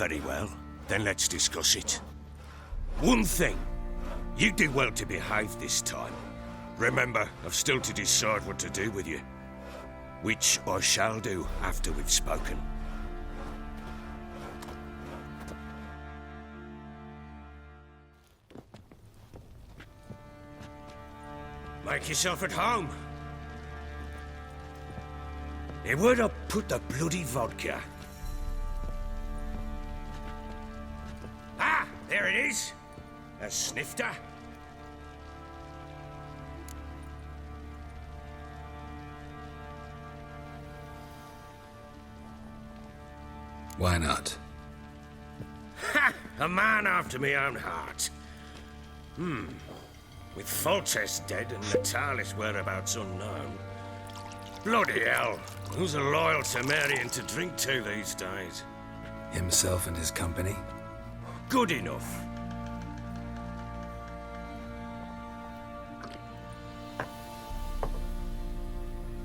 Very well. Then let's discuss it. One thing. You do well to behave this time. Remember, I've still to decide what to do with you. Which I shall do after we've spoken. Make yourself at home. Hey, where'd I put the bloody vodka? Ah, there it is. A snifter. Why not? Ha! A man after my own heart. With Foltest dead and Natalis' whereabouts unknown. Bloody hell. Who's a loyal Temerian to drink to these days? Himself and his company? Good enough.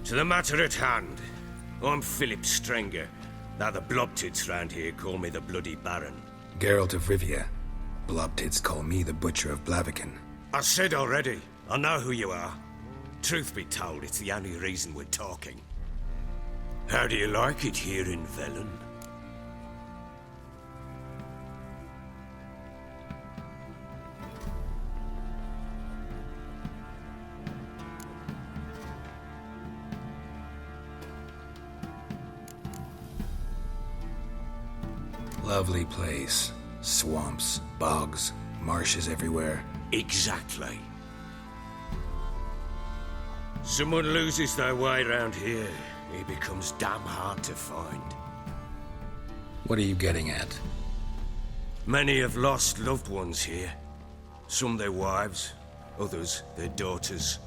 To the matter at hand. I'm Philip Strenger. Now the Blobtits round here call me the Bloody Baron. Geralt of Rivia. Blobtits call me the Butcher of Blaviken. I said already, I know who you are. Truth be told, it's the only reason we're talking. How do you like it here in Velen? Lovely place. Swamps, bogs, marshes everywhere. Exactly. Someone loses their way around here, he becomes damn hard to find. What are you getting at? Many have lost loved ones here. Some their wives, others their daughters.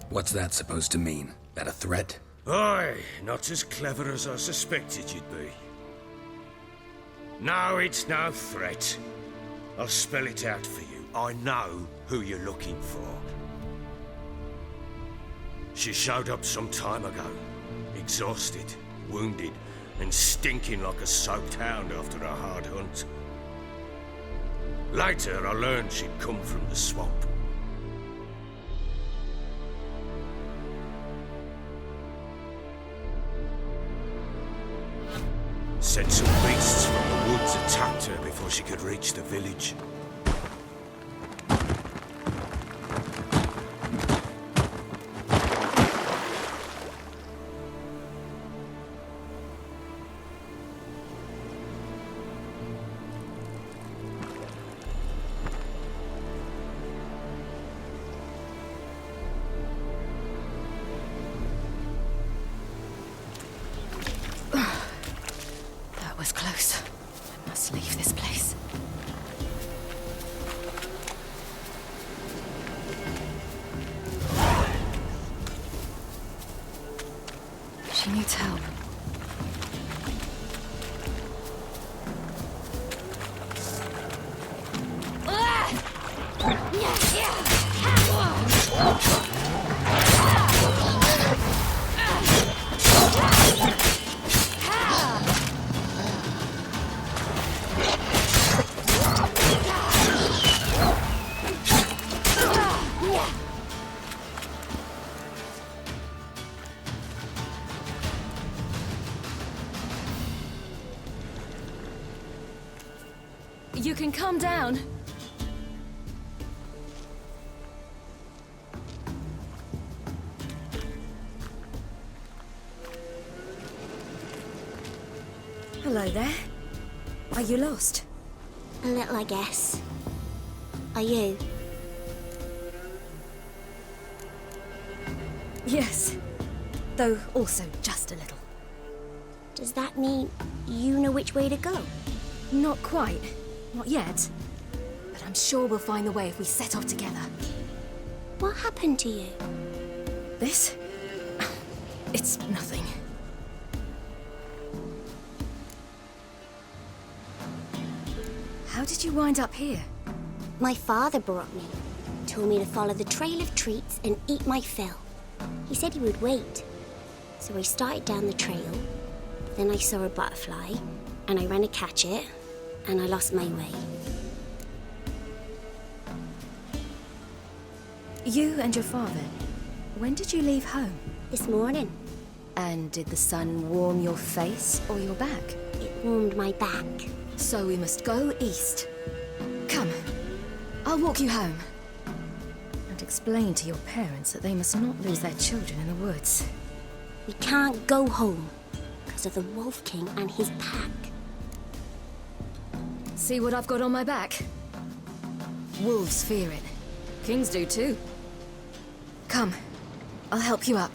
What's that supposed to mean? That a threat? Aye, not as clever as I suspected you'd be. No, it's no threat. I'll spell it out for you. I know who you're looking for. She showed up some time ago. Exhausted, wounded, and stinking like a soaked hound after a hard hunt. Later, I learned she'd come from the swamp. Said some beasts from the woods attacked her before she could reach the village. Was close. I must leave this place. She needs help. You can calm down. Hello there. Are you lost? A little, I guess. Are you? Yes. Though also just a little. Does that mean you know which way to go? Not quite. Not yet. But I'm sure we'll find the way if we set off together. What happened to you? This? It's nothing. How did you wind up here? My father brought me. Told me to follow the trail of treats and eat my fill. He said he would wait. So I started down the trail, Then I saw a butterfly, and I ran to catch it, and I lost my way. You and your father, when did you leave home? This morning, And did the sun warm your face or your back? it warmed my back. So we must go east. Come, I'll walk you home. And explain to your parents that they must not lose their children in the woods. We can't go home because of the Wolf King and his pack. See what I've got on my back? Wolves fear it. Kings do too. Come, I'll help you up.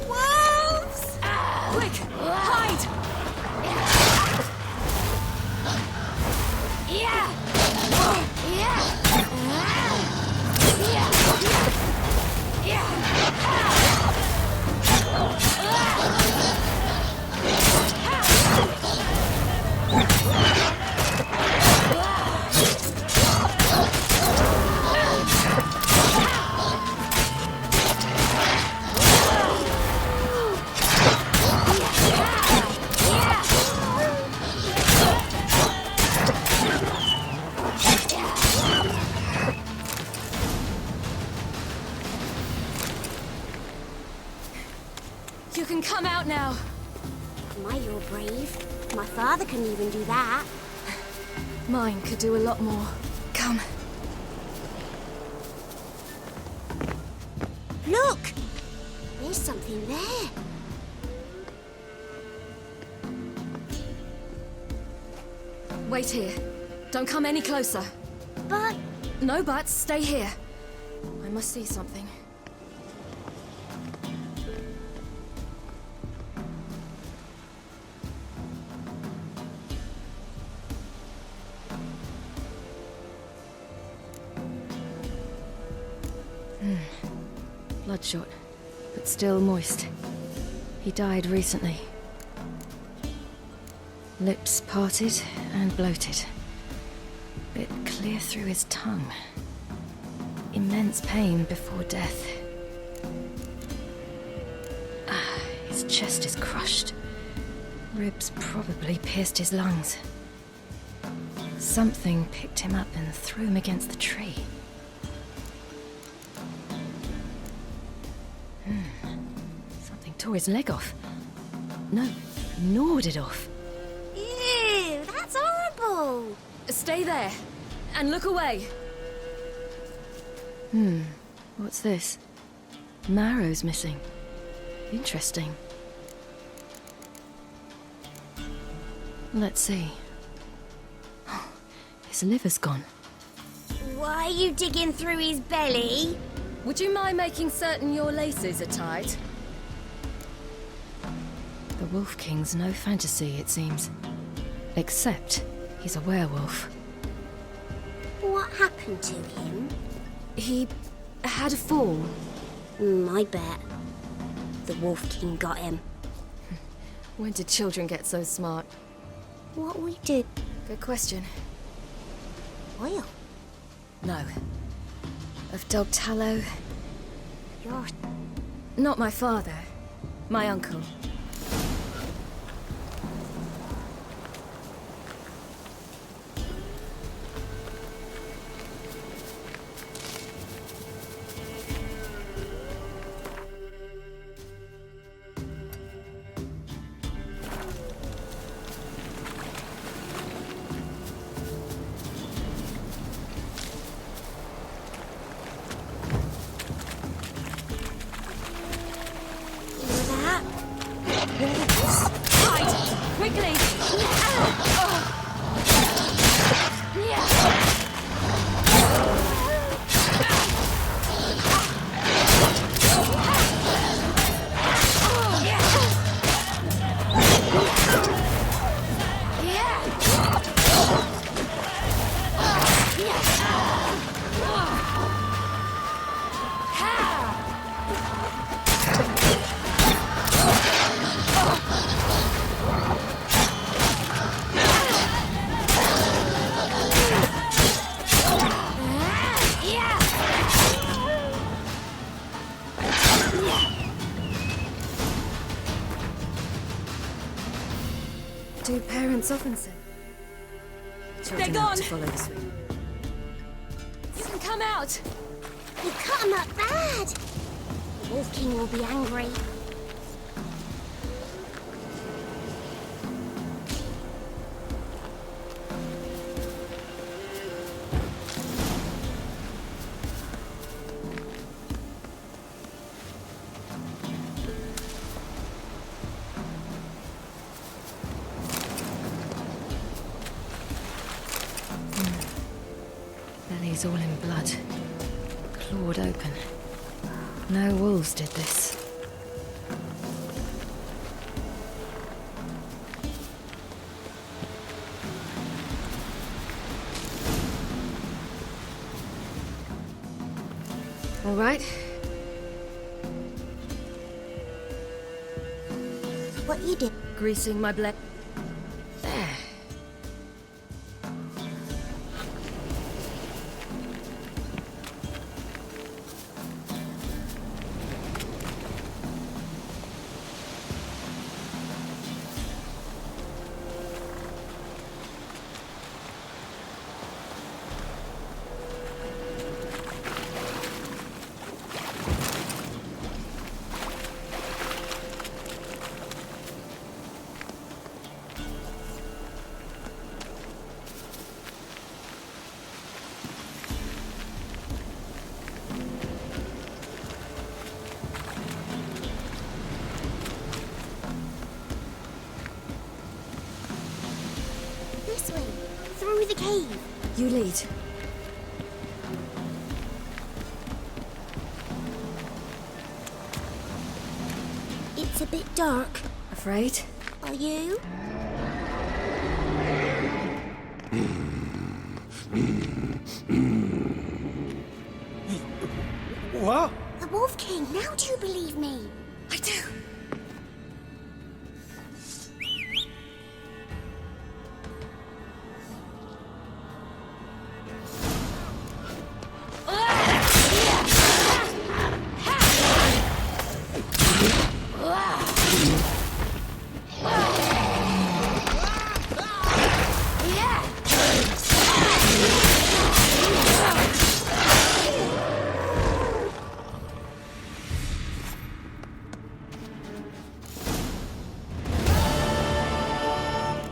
Wolves! Quick, hide! You can come out now. My, you're brave. My father couldn't even do that. Mine could do a lot more. Come. Look! There's something there. Wait here. Don't come any closer. But No buts, stay here. I must see something. Bloodshot, but still moist. He died recently. Lips parted and bloated. Bit clear through his tongue. Immense pain before death. His chest is crushed. Ribs probably pierced his lungs. Something picked him up and threw him against the tree. Something tore his leg off. No, gnawed it off. ew, that's horrible. Stay there, and look away. What's this? Marrow's missing. Interesting. Let's see. His liver's gone. Why are you digging through his belly? Would you mind making certain your laces are tied? The Wolf King's no fantasy, it seems. Except he's a werewolf. What happened to him? He had a fall. I bet. The Wolf King got him. When did children get so smart? What we do? Good question. Oil. No. Of dog tallow? You're... Not my father. My uncle. Hide! Quickly! Do parents often say children They're have to gone. follow the suit? You can come out! You cut him up bad. The Wolf King will be angry. Belly's all in blood. Clawed open. No wolves did this. All right. What you did? Greasing my blade. There. This way. Through the cave. You lead. It's a bit dark. Afraid? Are you? What? The Wolf King. Now do you believe me? I do.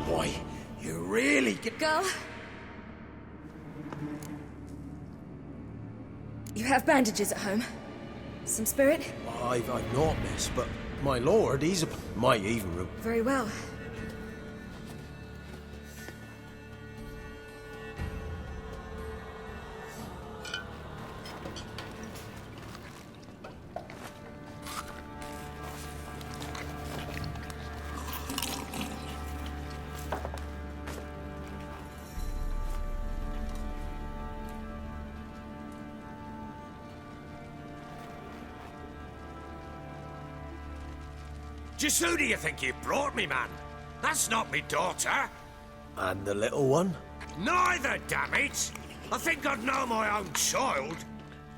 Boy, you really get... Girl? You have bandages at home? Some spirit? I've not, miss, but my lord, he's a... might even... Very well. Just who do you think you brought me, man? That's not me daughter. And the little one? Neither, damn it! I think I'd know my own child.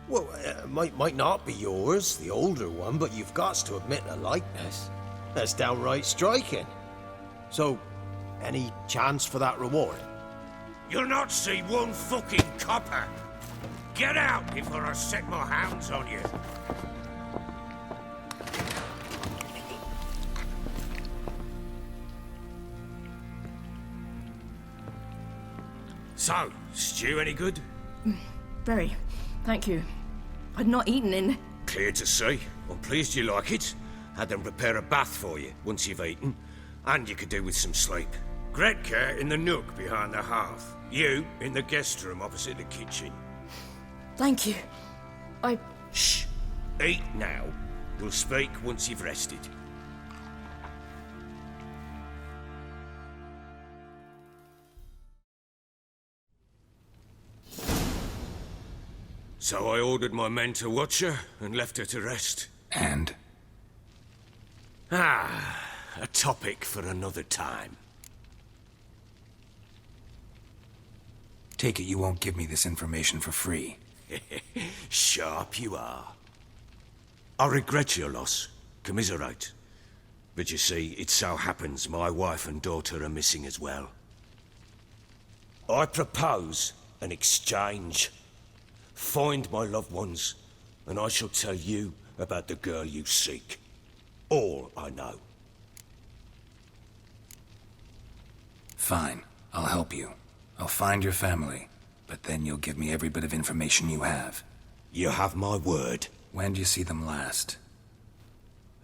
Well, might not be yours, the older one, but you've got to admit a likeness. That's downright striking. So, any chance for that reward? You'll not see one fucking copper. Get out before I set my hounds on you. So, stew any good? Very. Thank you. I'd not eaten in... Clear to see. I'm pleased you like it. Had them prepare a bath for you once you've eaten. And you could do with some sleep. Gretka in the nook behind the hearth. You in the guest room opposite the kitchen. Thank you. I... Shh. Eat now. We'll speak once you've rested. So I ordered my men to watch her and left her to rest. And? A topic for another time. Take it you won't give me this information for free. Sharp you are. I regret your loss. Commiserate. But you see, it so happens my wife and daughter are missing as well. I propose an exchange. Find my loved ones, and I shall tell you about the girl you seek. All I know. Fine. I'll help you. I'll find your family. But then you'll give me every bit of information you have. You have my word. When did you see them last?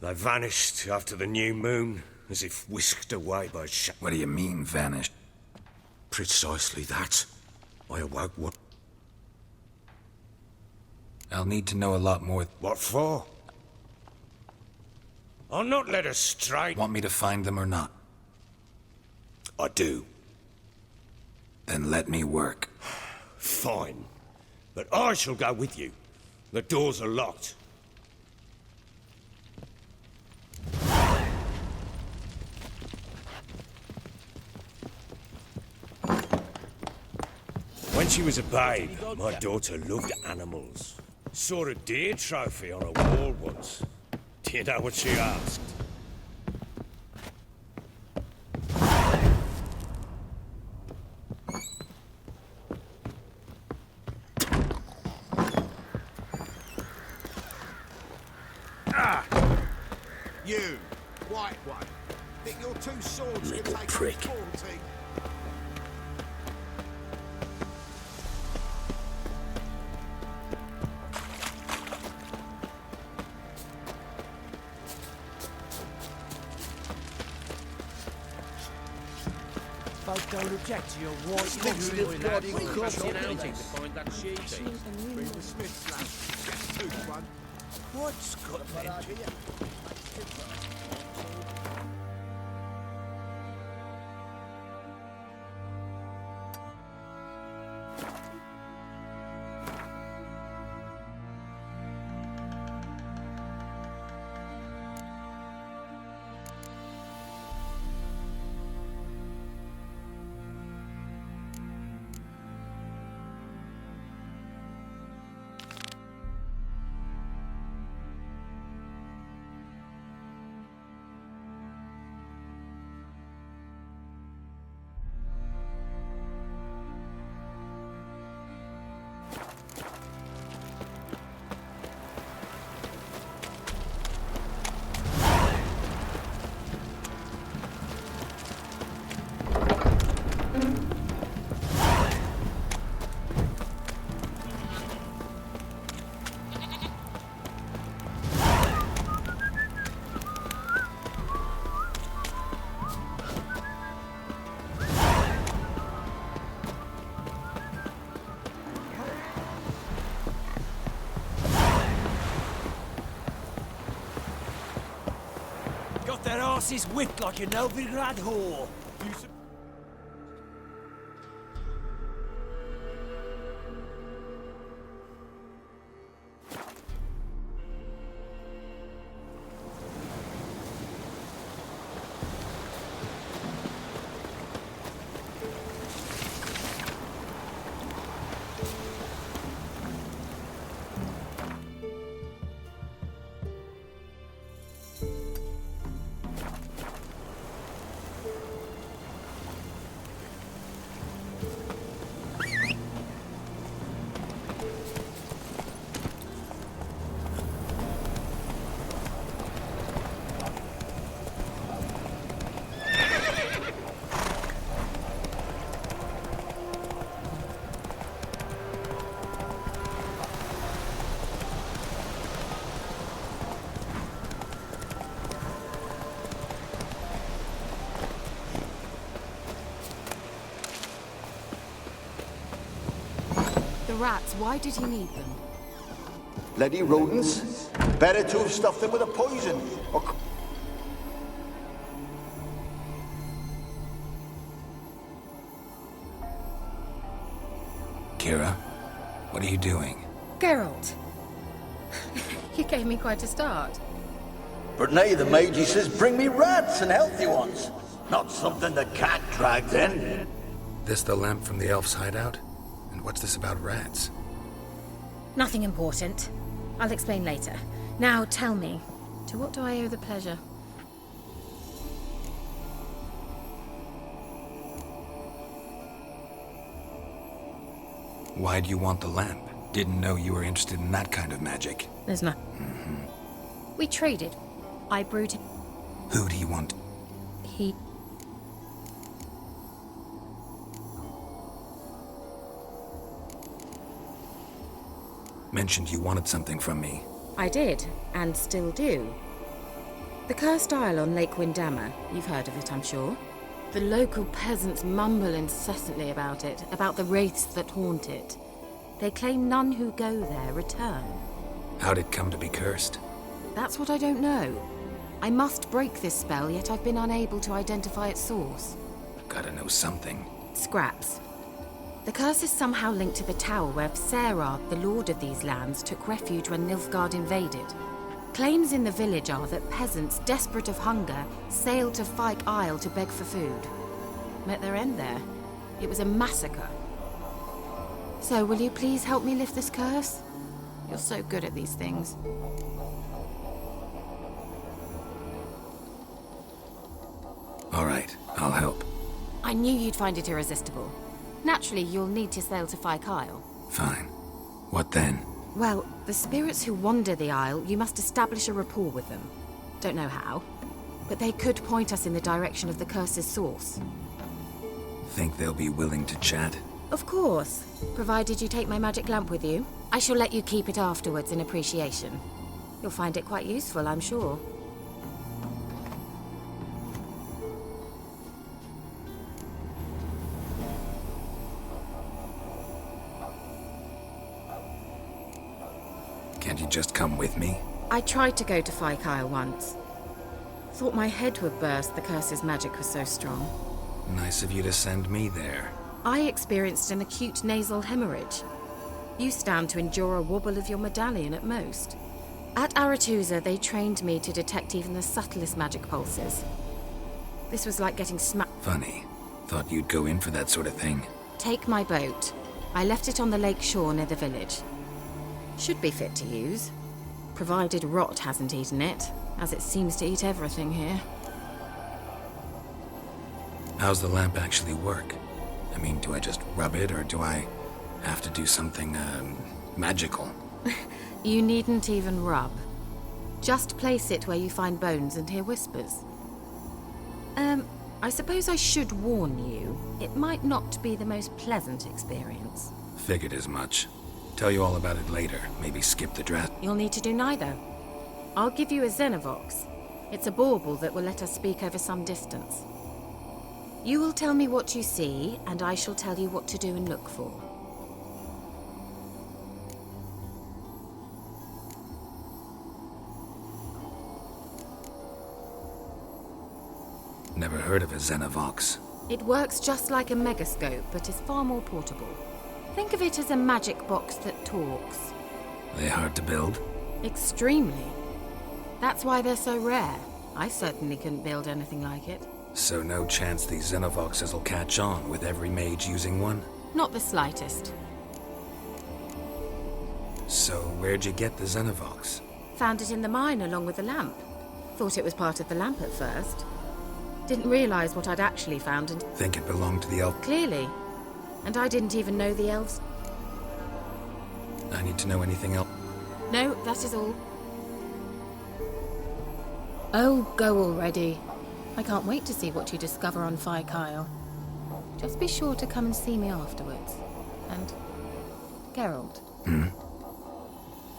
They vanished after the new moon, as if whisked away by What do you mean, vanished? Precisely that. I awoke one... I'll need to know a lot more. What for? I'll not let us stray. Want me to find them or not? I do. Then let me work. Fine. But I shall go with you. The doors are locked. When she was a babe, my daughter loved animals. Saw a deer trophy on a wall once. Do you know what she asked? You, white one. Think your two swords Little can take prick. on 40? Folk don't object to your white Sticks in the bloody coffin. Bring the Smiths, lad. Two, one. What's got them here? Got their asses whipped like a Novigrad whore. The rats, why did he need them? Bloody rodents. Better to have stuffed them with a poison. Or... Keira, what are you doing? Geralt. You gave me quite a start. But nay, the mage, he says, bring me rats and healthy ones. Not something the cat dragged in. This the lamp from the elf's hideout? And what's this about rats? Nothing important. I'll explain later. Now tell me, to what do I owe the pleasure? Why do you want the lamp? Didn't know you were interested in that kind of magic. There's no... We traded. I brewed him. Who do you want? He... Mentioned you wanted something from me. I did, and still do. The Cursed Isle on Lake Windammer. You've heard of it, I'm sure. The local peasants mumble incessantly about it, about the wraiths that haunt it. They claim none who go there return. How'd it come to be cursed? That's what I don't know. I must break this spell, yet I've been unable to identify its source. Gotta know something. Scraps. The curse is somehow linked to the tower where Sarah, the lord of these lands, took refuge when Nilfgaard invaded. Claims in the village are that peasants, desperate of hunger, sailed to Fyke Isle to beg for food. Met their end there. It was a massacre. So, will you please help me lift this curse? You're so good at these things. All right, I'll help. I knew you'd find it irresistible. Naturally, you'll need to sail to Fyke Isle. Fine. What then? Well, the spirits who wander the Isle, you must establish a rapport with them. Don't know how, but they could point us in the direction of the curse's source. Think they'll be willing to chat? Of course, provided you take my magic lamp with you. I shall let you keep it afterwards in appreciation. You'll find it quite useful, I'm sure. Can't you just come with me? I tried to go to Fyke Isle once. Thought my head would burst, the curse's magic was so strong. Nice of you to send me there. I experienced an acute nasal hemorrhage. You stand to endure a wobble of your medallion at most. At Aretusa, they trained me to detect even the subtlest magic pulses. This was like getting smacked. Funny. Thought you'd go in for that sort of thing. Take my boat. I left it on the lake shore near the village. Should be fit to use, provided rot hasn't eaten it, as it seems to eat everything here. How's the lamp actually work? I mean, do I just rub it, or do I have to do something, magical? You needn't even rub. Just place it where you find bones and hear whispers. I suppose I should warn you, it might not be the most pleasant experience. Figured as much. Tell you all about it later. Maybe skip the dress. You'll need to do neither. I'll give you a Xenovox. It's a bauble that will let us speak over some distance. You will tell me what you see, and I shall tell you what to do and look for. Never heard of a Xenovox. It works just like a megascope, but is far more portable. Think of it as a magic box that talks. They hard to build? Extremely. That's why they're so rare. I certainly couldn't build anything like it. So no chance these Xenovoxes will catch on with every mage using one? Not the slightest. So where'd you get the Xenovox? Found it in the mine along with the lamp. Thought it was part of the lamp at first. Didn't realize what I'd actually found and... Think it belonged to the elf? Clearly. And I didn't even know the elves... I need to know anything else? No, that is all. Oh, go already. I can't wait to see what you discover on Fyke Isle. Just be sure to come and see me afterwards. And... Geralt.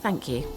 Thank you.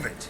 Move it!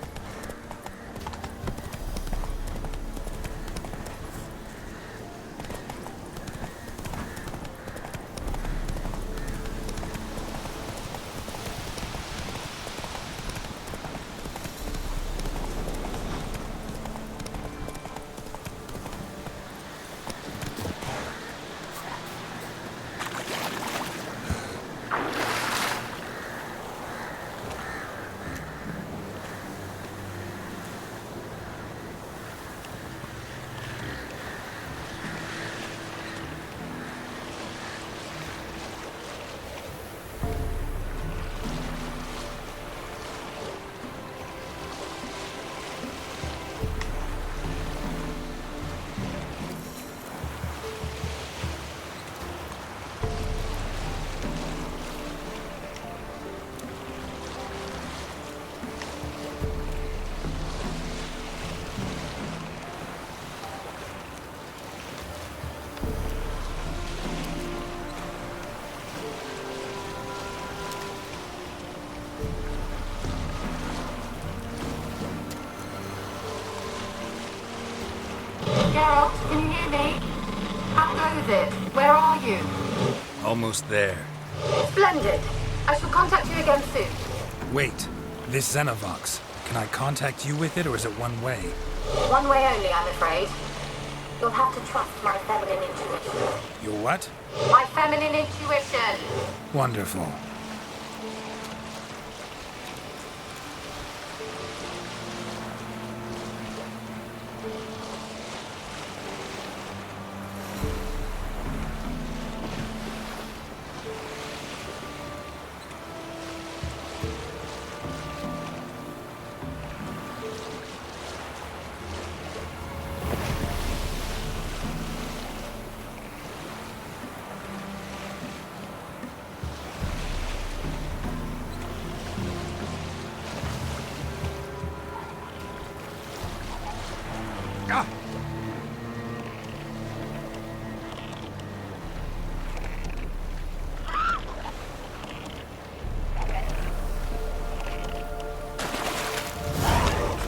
Geralt, can you hear me? How goes it? Where are you? Almost there. Splendid. I shall contact you again soon. Wait, this Xenovox. Can I contact you with it, or is it one way? One way only, I'm afraid. You'll have to trust my feminine intuition. Your what? My feminine intuition. Wonderful.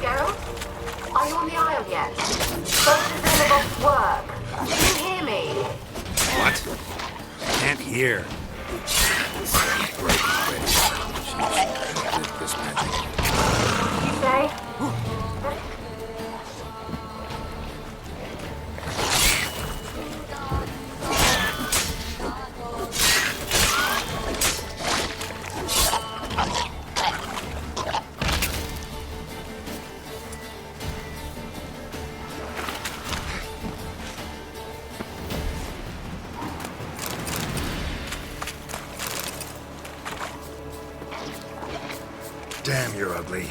Geralt? Are you on the Isle yet? Does the Xenobots work? Can you hear me? What? I can't hear. This magic. You say? Damn, you're ugly.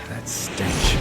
That stench.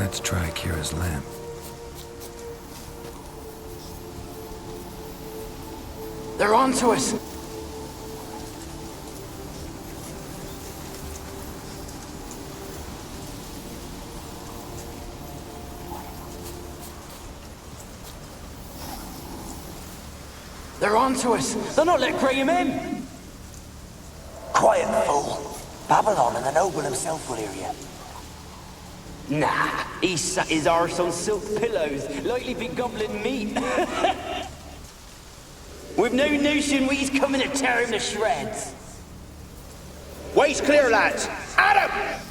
Let's try Kira's lamp. They're on to us! They're on to us! They're not letting Graham in! Quiet, fool. Babylon and the noble himself will hear you. Nah, he sat his arse on silk pillows, likely be gobbling meat. We've no notion we's coming to tear him to shreds. Way's clear, lads. Adam!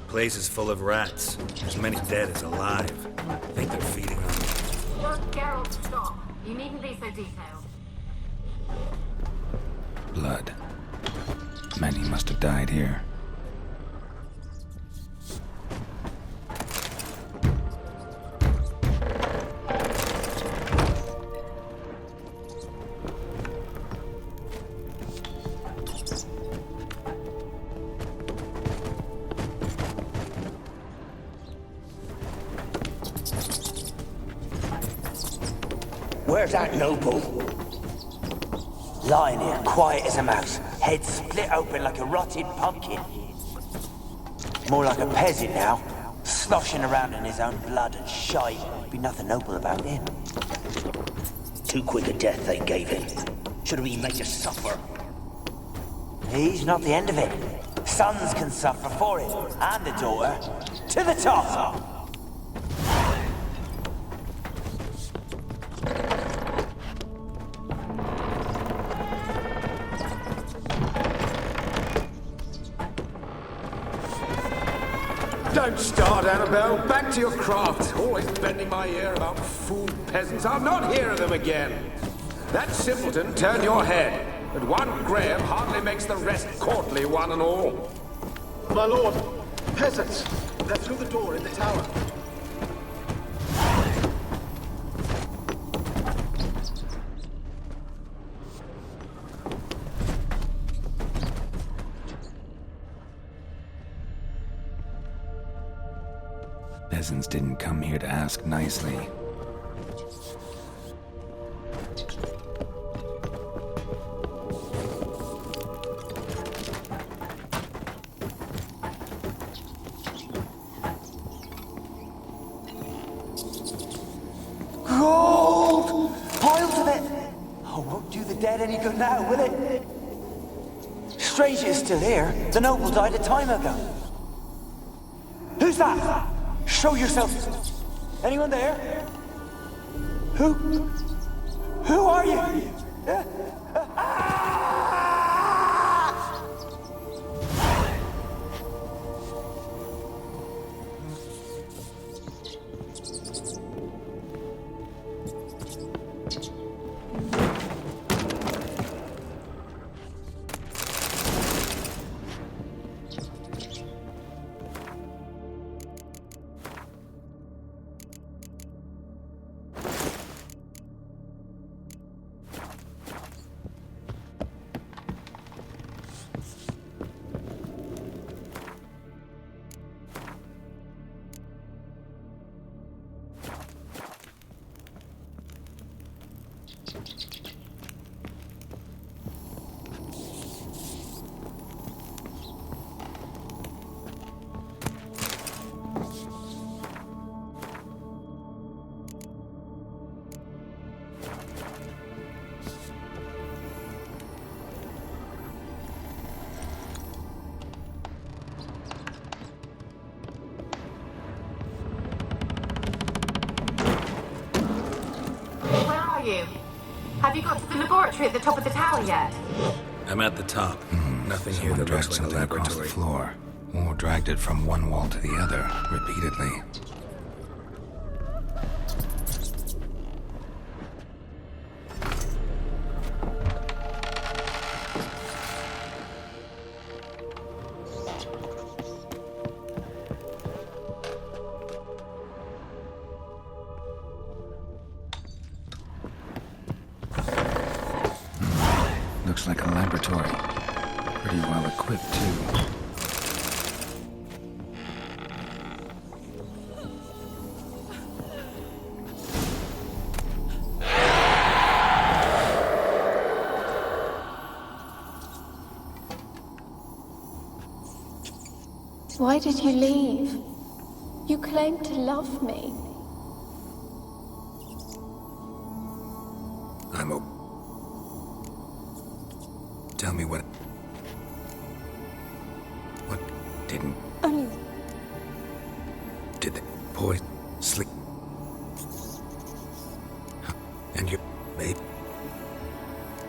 Place is full of rats. As many dead as alive. I think they're feeding on them. Look, Geralt, stop. You needn't be so detailed. Blood. Many must have died here. Where's that noble? Lying here, quiet as a mouse, head split open like a rotted pumpkin. More like a peasant now, sloshing around in his own blood and shite. Be nothing noble about him. Too quick a death they gave him. Should have been made to suffer. He's not the end of it. Sons can suffer for it, and the daughter. To the top! Don't start, Annabelle. Back to your craft. Always bending my ear about fool peasants. I'll not hear of them again. That simpleton turned your head, but one Graham hardly makes the rest courtly, one and all. My lord, peasants. They're through the door in the tower. Peasants didn't come here to ask nicely. Gold! Piles of it! Oh, won't do the dead any good now, will it? Strange it's still here. The noble died a time ago. Who's that? Show yourself. Anyone there? Who are you? are you? Have you got to the laboratory at the top of the tower yet? I'm at the top. Nothing here Someone that dragged looks like a something across the laboratory. floor, or dragged it from one wall to the other, repeatedly. Looks like a laboratory. Pretty well equipped, too. Why did you leave? You claimed to love me. I'm a... Tell me what didn't... Only... Did the boy sleep? And your babe?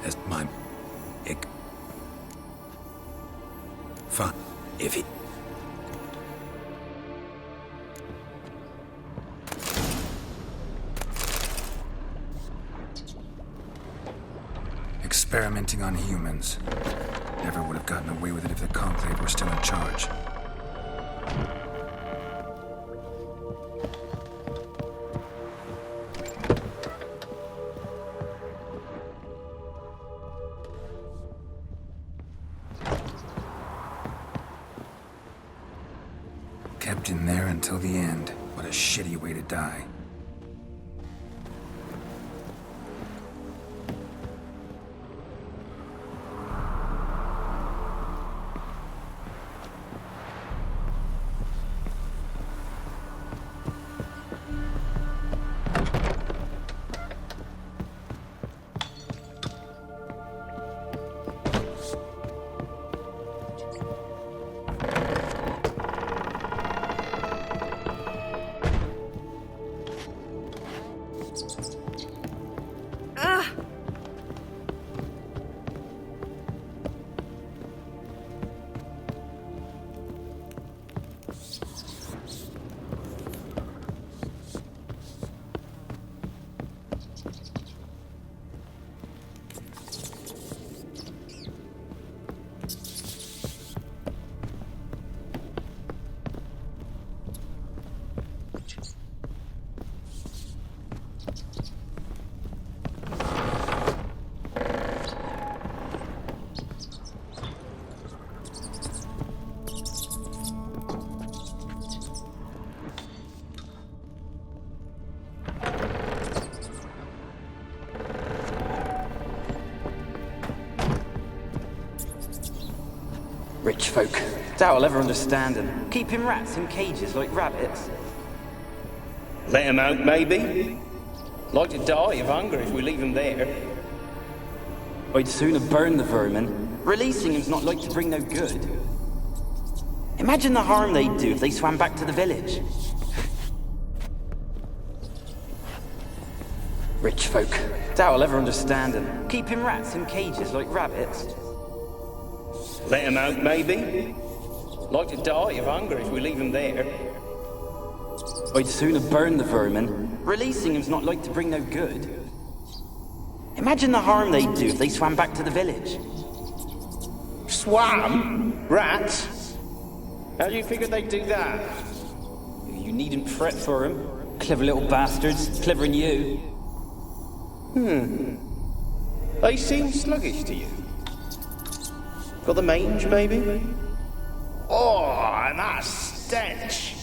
As my... Ick. Fine. If he... Experimenting on humans. Never would have gotten away with it if the Conclave were still in charge. Kept in there until the end. What a shitty way to die. Rich folk. Doubt I'll ever understand them. Keeping rats in cages like rabbits. Let 'em out, maybe? Like to die of hunger if we leave them there. I'd sooner burn the vermin. Releasing them's not like to bring no good. Imagine the harm they'd do if they swam back to the village. Rich folk. Doubt I'll ever understand them. Keeping rats in cages like rabbits. Let 'em out, maybe? Like to die of hunger if we leave them there. I'd sooner burn the vermin. Releasing them's not like to bring no good. Imagine the harm they'd do if they swam back to the village. Swam? Rats? How do you figure they'd do that? You needn't fret for them. Clever little bastards. Clever than you. They seem sluggish to you. Got the mange, maybe? Oh, and that stench!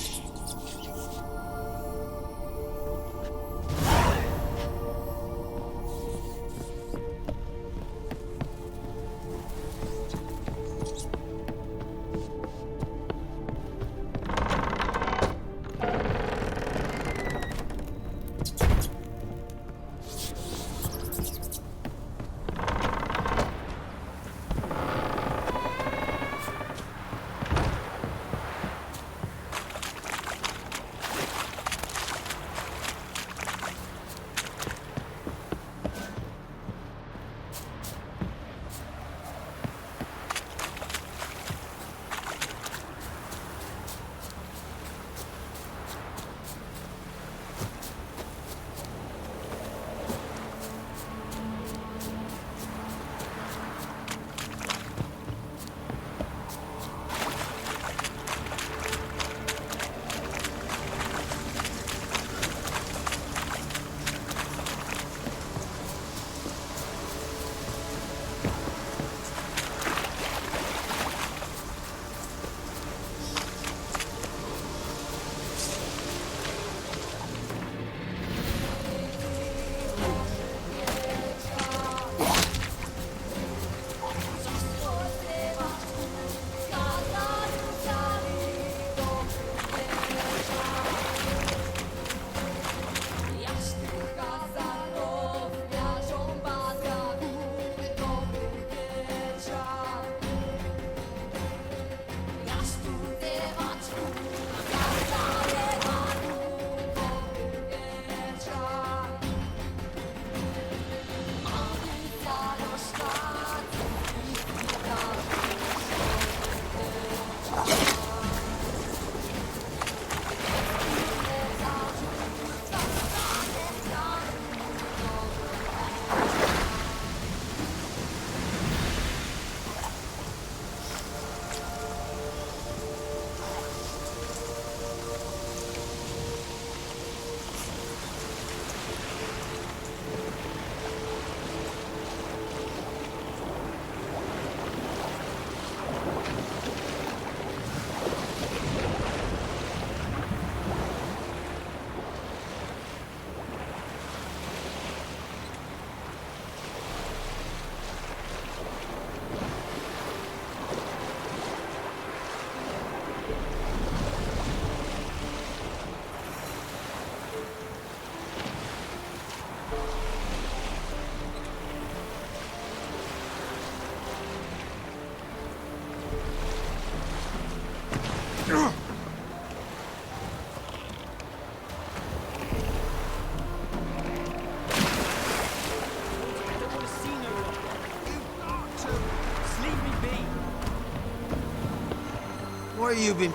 Where you been?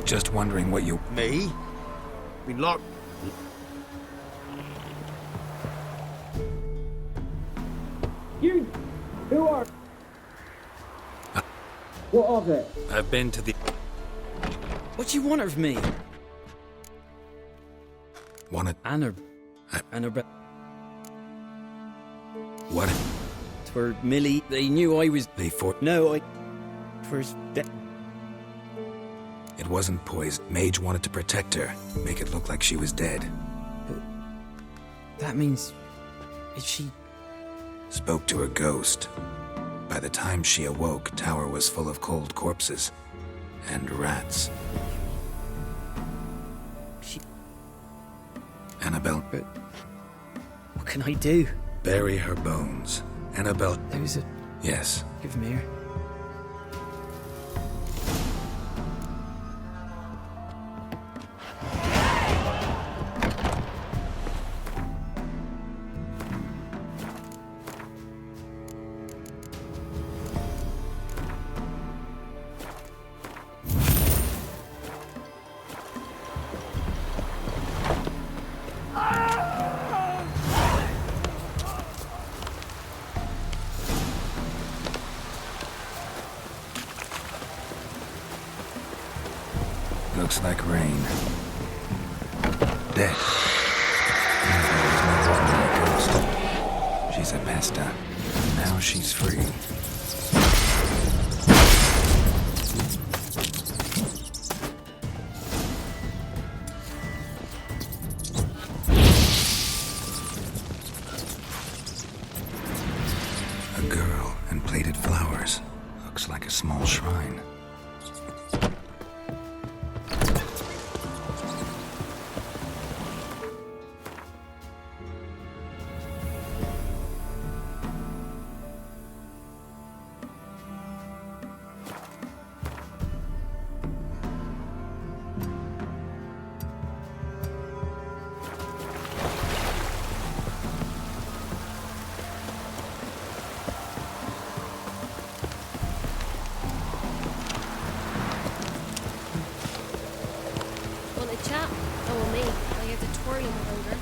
Just wondering what you... Me? Been locked... You... Who are... What of it? I've been to the... What do you want of me? Wanted... Annabelle... What? For Millie, they knew I was... They for... No, I... First... It wasn't poison. Mage wanted to protect her, make it look like she was dead. But... That means... Is she... Spoke to her ghost. By the time she awoke, Tower was full of cold corpses. And rats. She... Annabelle... But... What can I do? Bury her bones. Annabelle... There's a... Yes. Give me here. Looks like rain. Dead. Annabelle was no longer a ghost. She's a pesta. Now she's free. A girl and plated flowers. Looks like a small shrine. Chat? Oh, me. I have to twirl him over.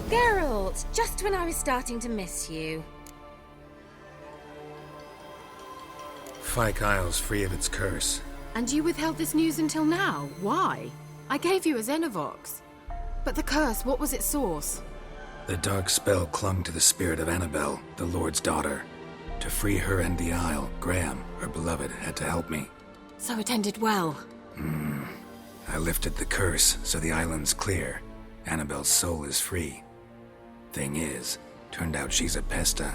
Geralt, just when I was starting to miss you. Fyke Isle's free of its curse. And you withheld this news until now? Why? I gave you a Xenovox. But the curse, what was its source? The dark spell clung to the spirit of Annabelle, the Lord's daughter. To free her and the Isle, Graham, her beloved, had to help me. So it ended well. I lifted the curse, so the island's clear. Annabelle's soul is free. Thing is, turned out she's a pesta.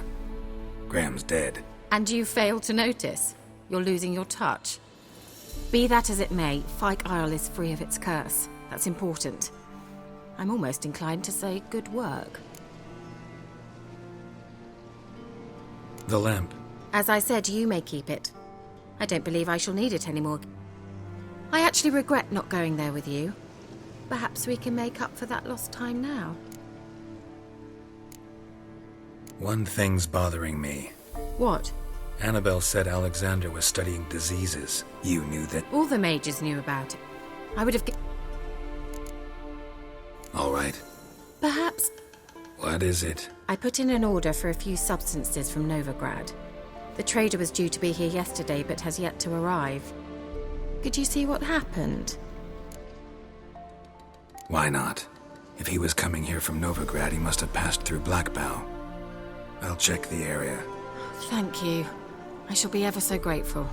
Graham's dead. And you failed to notice? You're losing your touch. Be that as it may, Fyke Isle is free of its curse. That's important. I'm almost inclined to say good work. The lamp. As I said, you may keep it. I don't believe I shall need it anymore. I actually regret not going there with you. Perhaps we can make up for that lost time now. One thing's bothering me. What? Annabelle said Alexander was studying diseases. You knew that? All the mages knew about it. I would have... All right. Perhaps... What is it? I put in an order for a few substances from Novigrad. The trader was due to be here yesterday, but has yet to arrive. Could you see what happened? Why not? If he was coming here from Novigrad, he must have passed through Blackbow. I'll check the area. Thank you. I shall be ever so grateful.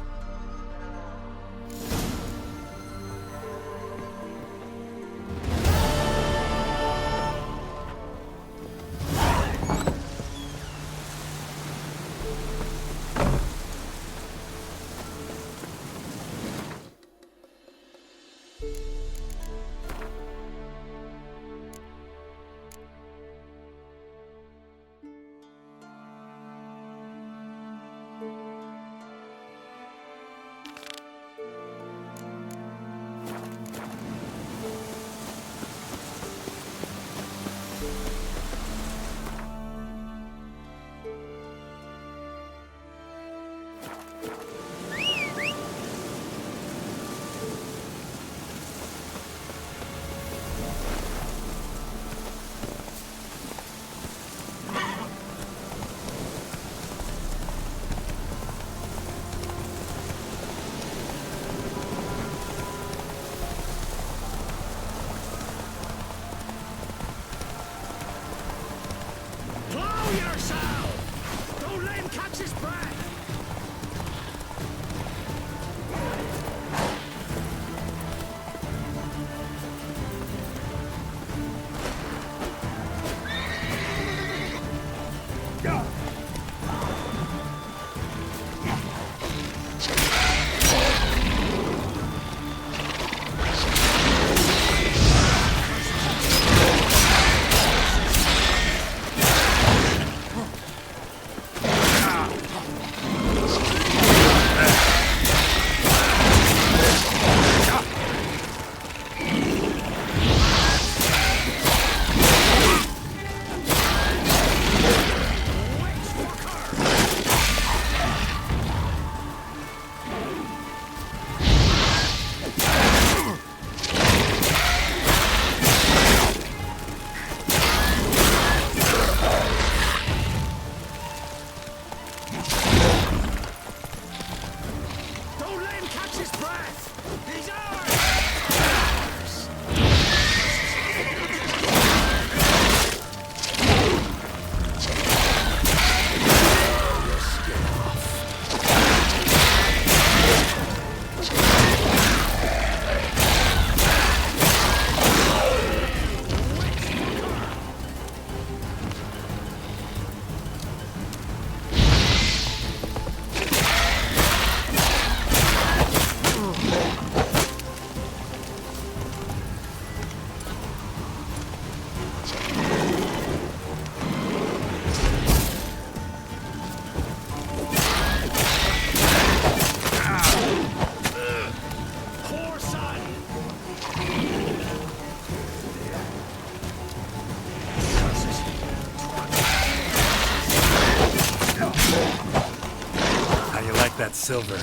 That silver.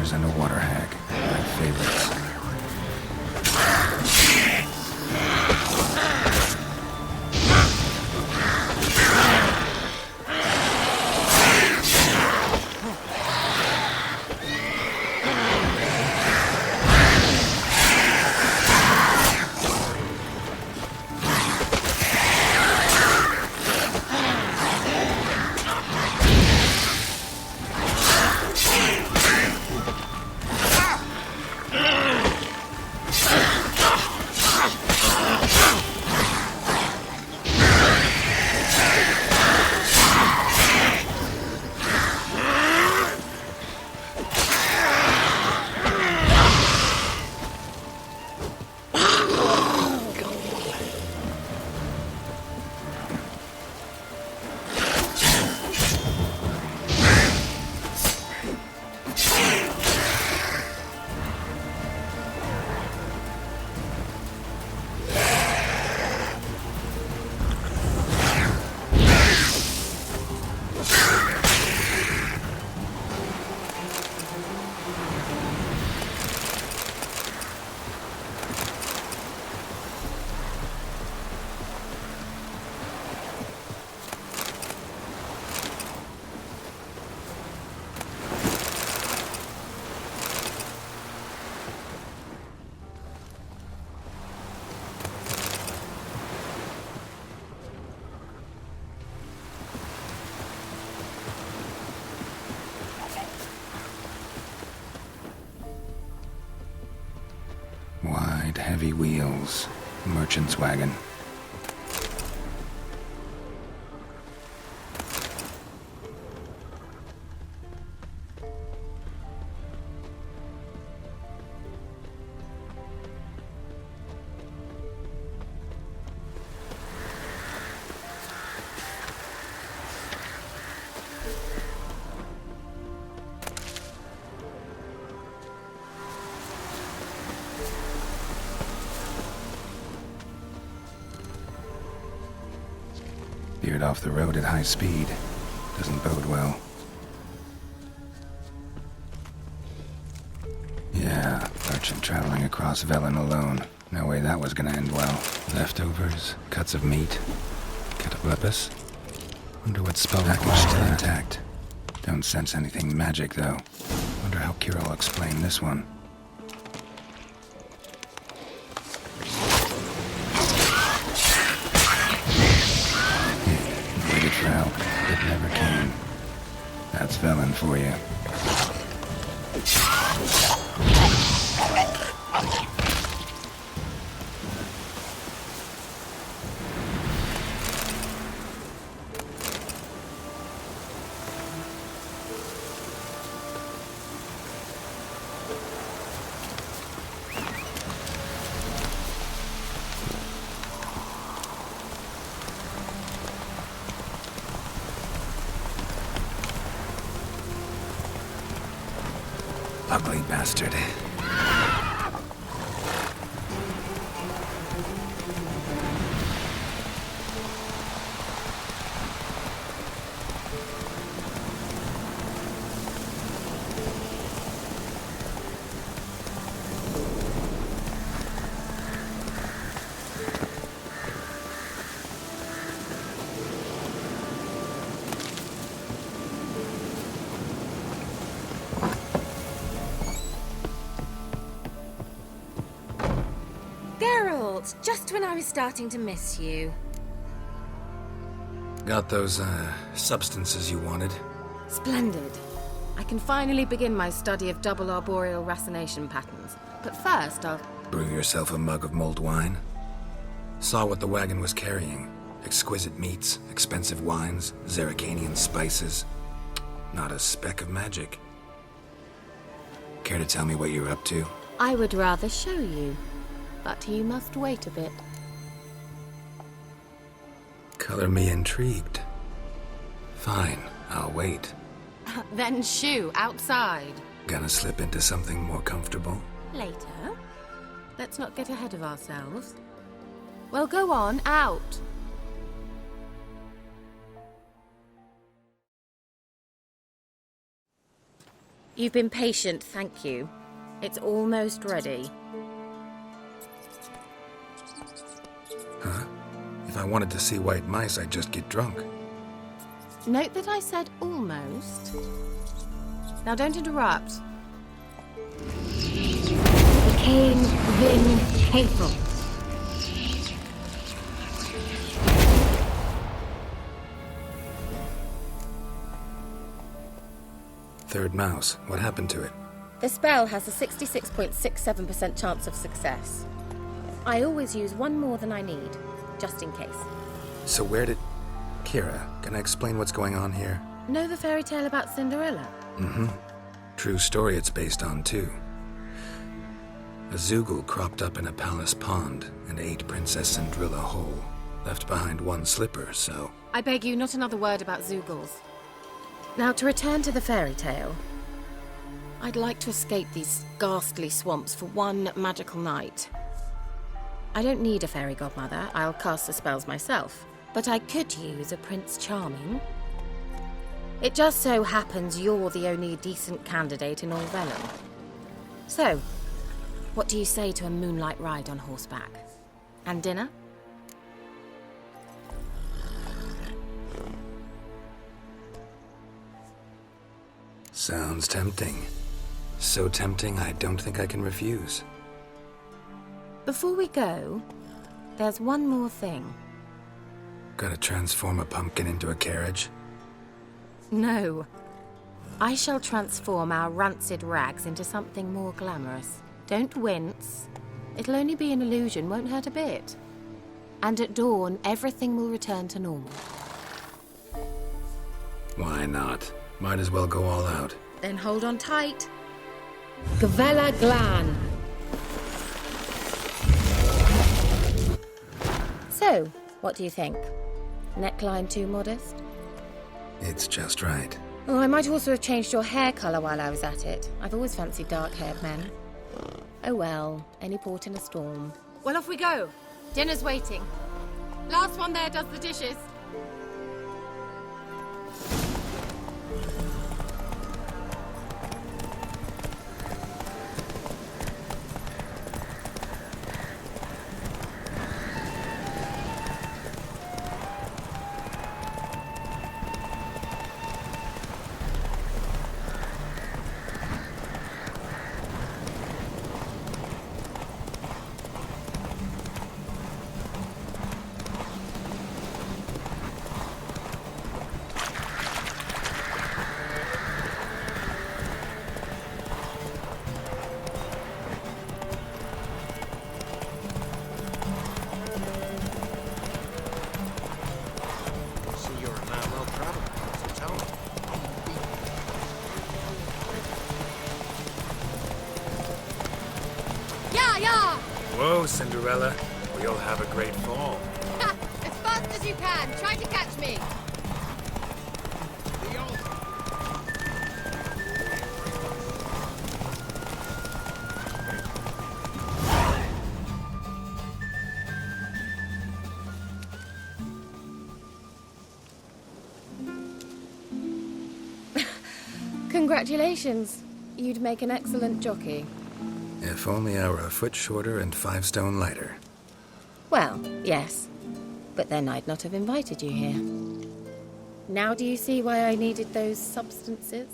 Trotters and a water hag. My favorites. Wide, heavy wheels. Merchant's wagon. Veered off the road at high speed. Doesn't bode well. Yeah, merchant traveling across Velen alone. No way that was gonna end well. Leftovers, cuts of meat, cataplepis. Wonder what spell that was still intact. Don't sense anything magic though. Wonder how Keira will explain this one. For help. It never came. That's Velen for you. Ugly bastard. Just when I was starting to miss you. Got those, substances you wanted? Splendid. I can finally begin my study of double arboreal racination patterns. But first, I'll... Brew yourself a mug of mulled wine? Saw what the wagon was carrying. Exquisite meats, expensive wines, Zerrikanian spices. Not a speck of magic. Care to tell me what you're up to? I would rather show you. But you must wait a bit. Color me intrigued. Fine, I'll wait. Then shoo, outside. Gonna slip into something more comfortable? Later. Let's not get ahead of ourselves. Well, go on, out. You've been patient, thank you. It's almost ready. Huh? If I wanted to see white mice, I'd just get drunk. Note that I said almost. Now don't interrupt. The king Vin Hateful. Third mouse. What happened to it? The spell has a 66.67% chance of success. I always use one more than I need, just in case. So where did... Keira, can I explain what's going on here? Know the fairy tale about Cinderella? Mm-hmm. True story it's based on, too. A Zoogle cropped up in a palace pond and ate Princess Cinderella whole. Left behind one slipper, so... I beg you, not another word about Zoogles. Now, to return to the fairy tale, I'd like to escape these ghastly swamps for one magical night. I don't need a fairy godmother, I'll cast the spells myself. But I could use a Prince Charming. It just so happens you're the only decent candidate in all Velen. So, what do you say to a moonlight ride on horseback? And dinner? Sounds tempting. So tempting, I don't think I can refuse. Before we go, there's one more thing. Gotta transform a pumpkin into a carriage? No. I shall transform our rancid rags into something more glamorous. Don't wince. It'll only be an illusion, won't hurt a bit. And at dawn, everything will return to normal. Why not? Might as well go all out. Then hold on tight. Gavella Glan. So, what do you think? Neckline too modest? It's just right. Oh, I might also have changed your hair colour while I was at it. I've always fancied dark-haired men. Oh well, any port in a storm. Well, off we go. Dinner's waiting. Last one there does the dishes. Whoa, Cinderella. We'll have a great fall. As fast as you can. Try to catch me. Congratulations. You'd make an excellent jockey. If only I were a foot shorter and 5 stone lighter. Well, yes. But then I'd not have invited you here. Now do you see why I needed those substances?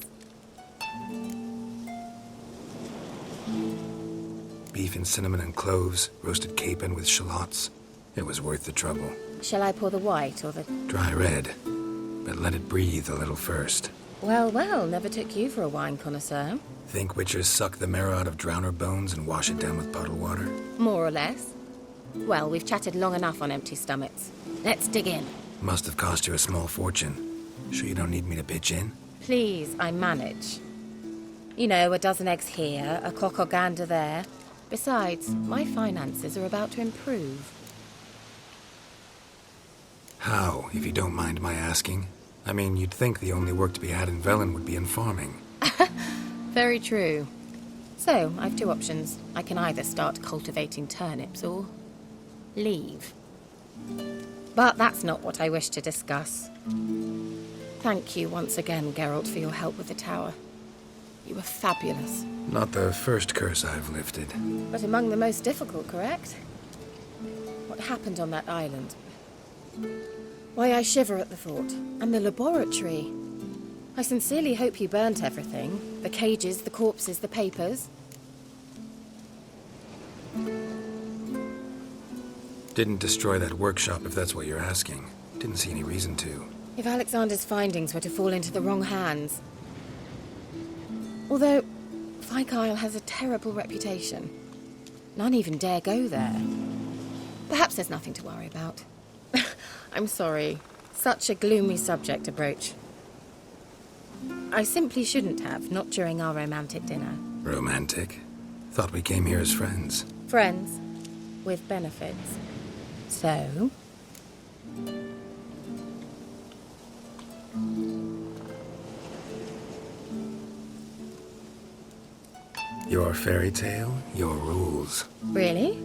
Beef and cinnamon and cloves, roasted capon with shallots. It was worth the trouble. Shall I pour the white or the... Dry red, but let it breathe a little first. Well, well, never took you for a wine connoisseur. Think witchers suck the marrow out of drowner bones and wash it down with puddle water? More or less. Well, we've chatted long enough on empty stomachs. Let's dig in. Must have cost you a small fortune. Sure you don't need me to pitch in? Please, I manage. You know, a dozen eggs here, a cock or gander there. Besides, my finances are about to improve. How, if you don't mind my asking? I mean, you'd think the only work to be had in Velen would be in farming. Very true. So, I've 2 options. I can either start cultivating turnips or leave. But that's not what I wish to discuss. Thank you once again, Geralt, for your help with the tower. You were fabulous. Not the first curse I've lifted. But among the most difficult, correct? What happened on that island? Why, I shiver at the thought. And the laboratory. I sincerely hope you burnt everything. The cages, the corpses, the papers. Didn't destroy that workshop, if that's what you're asking. Didn't see any reason to. If Alexander's findings were to fall into the wrong hands. Although, Fikyle has a terrible reputation. None even dare go there. Perhaps there's nothing to worry about. I'm sorry. Such a gloomy subject to broach. I simply shouldn't have, not during our romantic dinner. Romantic? Thought we came here as friends. Friends. With benefits. So? Your fairy tale, your rules. Really?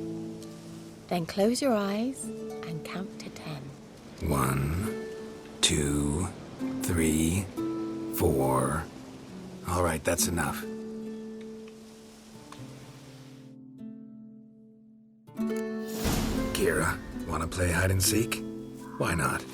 Then close your eyes and count to 10. 1, 2, 3, 4. All right, that's enough. Keira, wanna play hide and seek? Why not?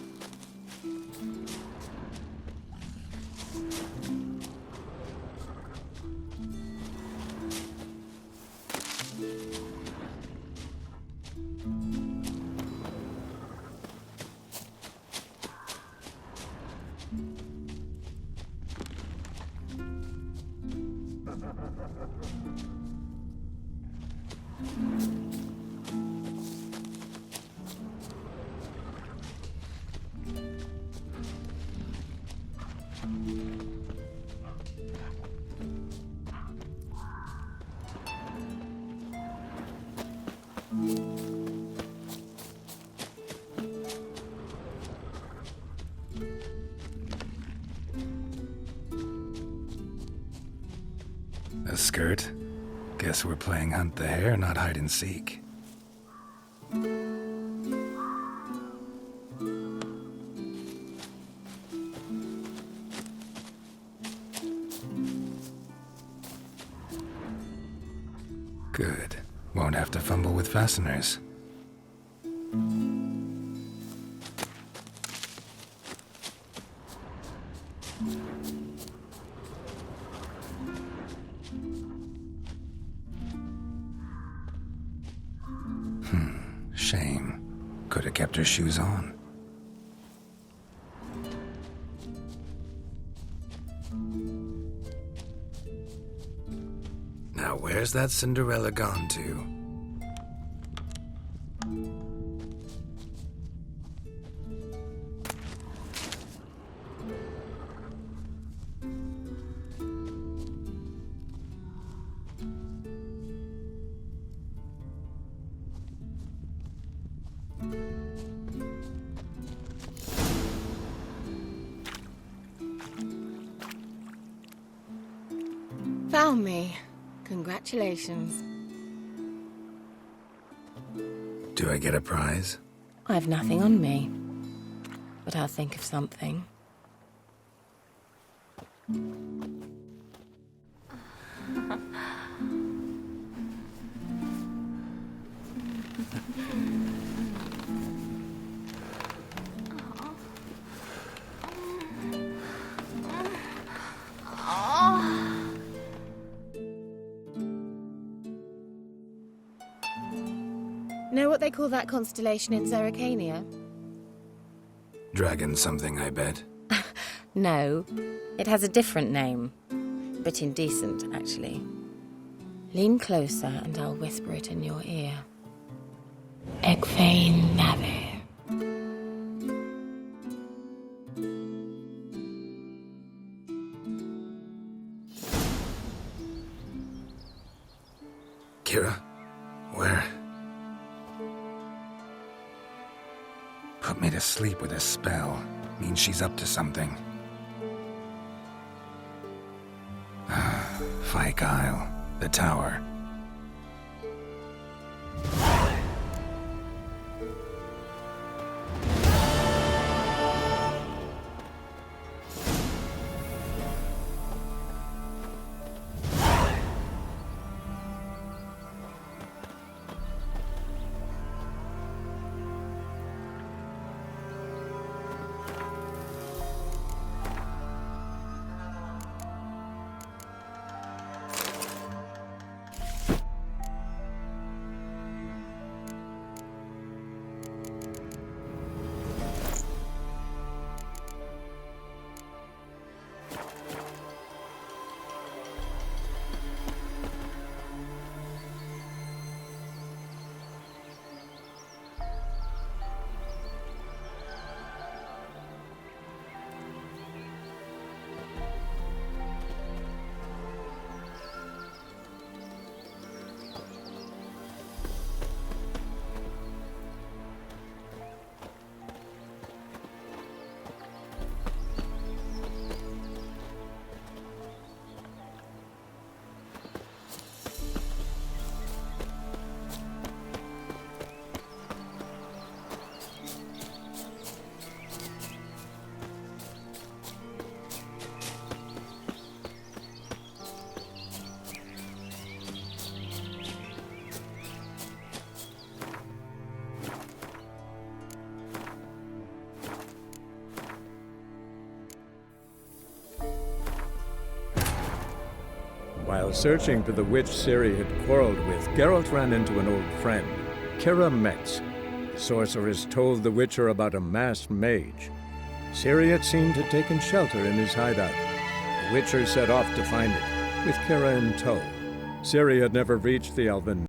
A skirt? Guess we're playing hunt the hare, not hide and seek. Good. Won't have to fumble with fasteners. Shame. Could have kept her shoes on. Now where's that Cinderella gone to? Found me. Congratulations. Do I get a prize? I've nothing on me. But I'll think of something. Know what they call that constellation in Zerrikania? Dragon something, I bet. No, it has a different name. But indecent, actually. Lean closer and I'll whisper it in your ear. Egfain Nave. Keira? Where? Put me to sleep with a spell. Means she's up to something. Fikyle, the tower. While searching for the witch Ciri had quarreled with, Geralt ran into an old friend, Keira. The sorceress told the Witcher about a masked mage. Ciri had seemed to have taken shelter in his hideout. The Witcher set off to find it, with Keira in tow. Ciri had never reached the elven